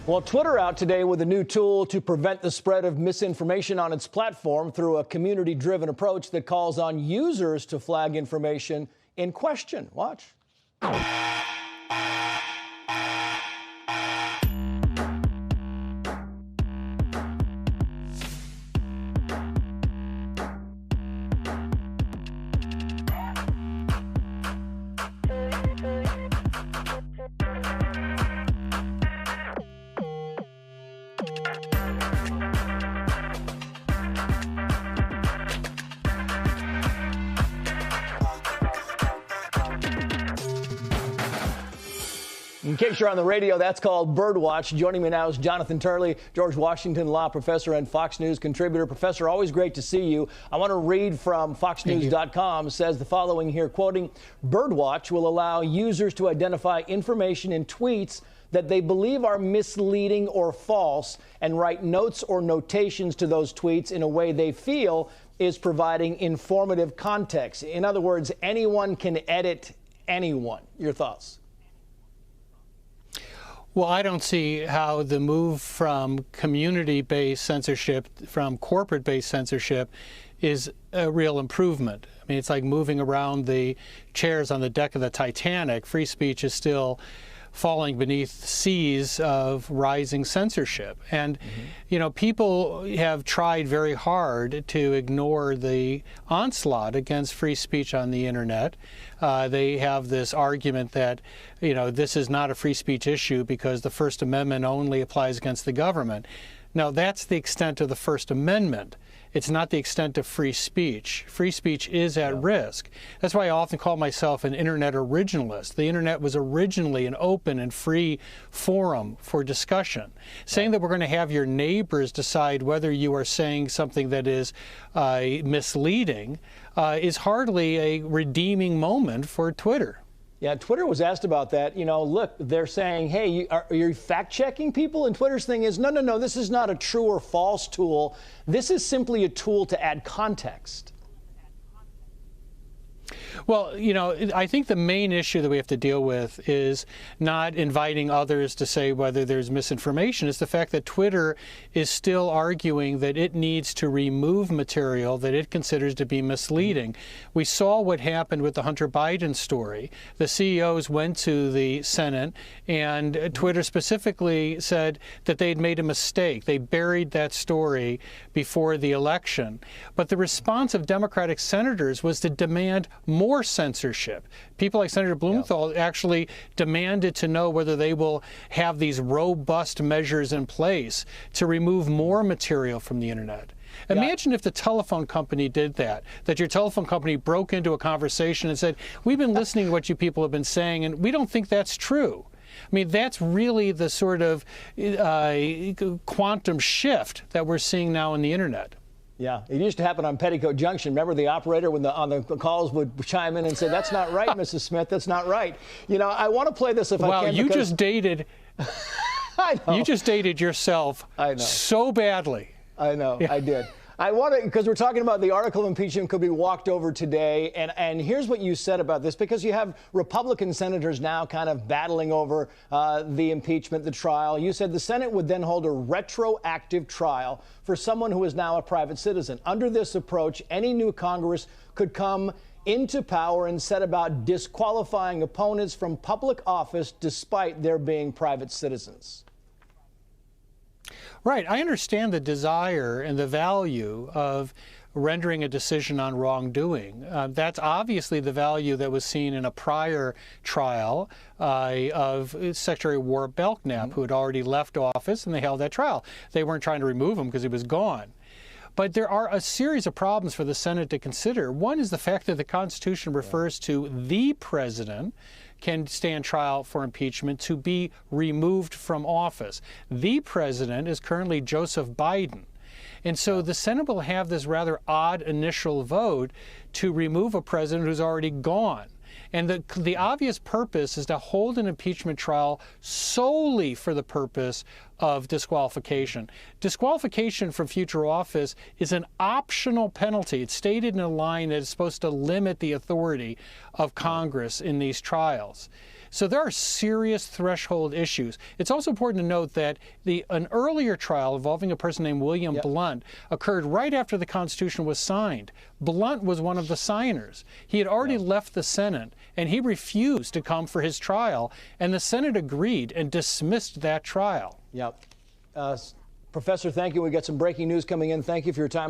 Well, Twitter out today with a new tool to prevent the spread of misinformation on its platform through a community-driven approach that calls on users to flag information in question. Watch. In case you're on the radio, that's called Birdwatch. Joining me now is Jonathan Turley, George Washington law professor and Fox News contributor. Professor, always great to see you. I want to read from FoxNews.com. Says the following here, quoting, Birdwatch will allow users to identify information in tweets that they believe are misleading or false and write notes or notations to those tweets in a way they feel is providing informative context. In other words, anyone can edit anyone. Your thoughts? Well, I don't see how the move from community-based censorship, from corporate-based censorship, is a real improvement. I mean, it's like moving around the chairs on the deck of the Titanic. Free speech is still falling beneath seas of rising censorship. And, you know, people have tried very hard to ignore the onslaught against free speech on the internet. They have this argument that, you know, this is not a free speech issue because the First Amendment only applies against the government. Now, that's the extent of the First Amendment. It's not the extent of free speech. Free speech is at risk. That's why I often call myself an internet originalist. The internet was originally an open and free forum for discussion. Saying that we're going to have your neighbors decide whether you are saying something that is misleading is hardly a redeeming moment for Twitter. Yeah, Twitter was asked about that. You know, look, they're saying, hey, are you fact-checking people? And Twitter's thing is, no, this is not a true or false tool. This is simply a tool to add context. Well, you know, I think the main issue that we have to deal with is not inviting others to say whether there's misinformation. It's the fact that Twitter is still arguing that it needs to remove material that it considers to be misleading. We saw what happened with the Hunter Biden story. The CEOs went to the Senate, and Twitter specifically said that they'd made a mistake. They buried that story before the election. But the response of Democratic senators was to demand more censorship. People like Senator Blumenthal actually demanded to know whether they will have these robust measures in place to remove more material from the internet. Imagine if the telephone company did that your telephone company broke into a conversation and said, we've been listening to what you people have been saying, and we don't think that's true. I mean, that's really the sort of quantum shift that we're seeing now in the internet. Yeah, it used to happen on Petticoat Junction. Remember the operator on the calls would chime in and say, that's not right, Mrs. Smith, that's not right. You know, I want to play this if I can. Well, you just dated, I know. You just dated yourself so badly. I know, yeah. I did. I want to, because we're talking about the article of impeachment could be walked over today, and here's what you said about this, because you have Republican senators now kind of battling over the impeachment, the trial. You said the Senate would then hold a retroactive trial for someone who is now a private citizen. Under this approach, any new Congress could come into power and set about disqualifying opponents from public office despite their being private citizens. Right. I understand the desire and the value of rendering a decision on wrongdoing. That's obviously the value that was seen in a prior trial of Secretary Warren Belknap, who had already left office, and they held that trial. They weren't trying to remove him because he was gone. But there are a series of problems for the Senate to consider. One is the fact that the Constitution refers to the president can stand trial for impeachment to be removed from office. The president is currently Joseph Biden. And so the Senate will have this rather odd initial vote to remove a president who's already gone. And the obvious purpose is to hold an impeachment trial solely for the purpose of disqualification. Disqualification from future office is an optional penalty. It's stated in a line that is supposed to limit the authority of Congress in these trials. So there are serious threshold issues. It's also important to note that an earlier trial involving a person named William Blount occurred right after the Constitution was signed. Blount was one of the signers. He had already left the Senate, and he refused to come for his trial, and the Senate agreed and dismissed that trial. Yep. Professor, thank you. We got some breaking news coming in. Thank you for your time.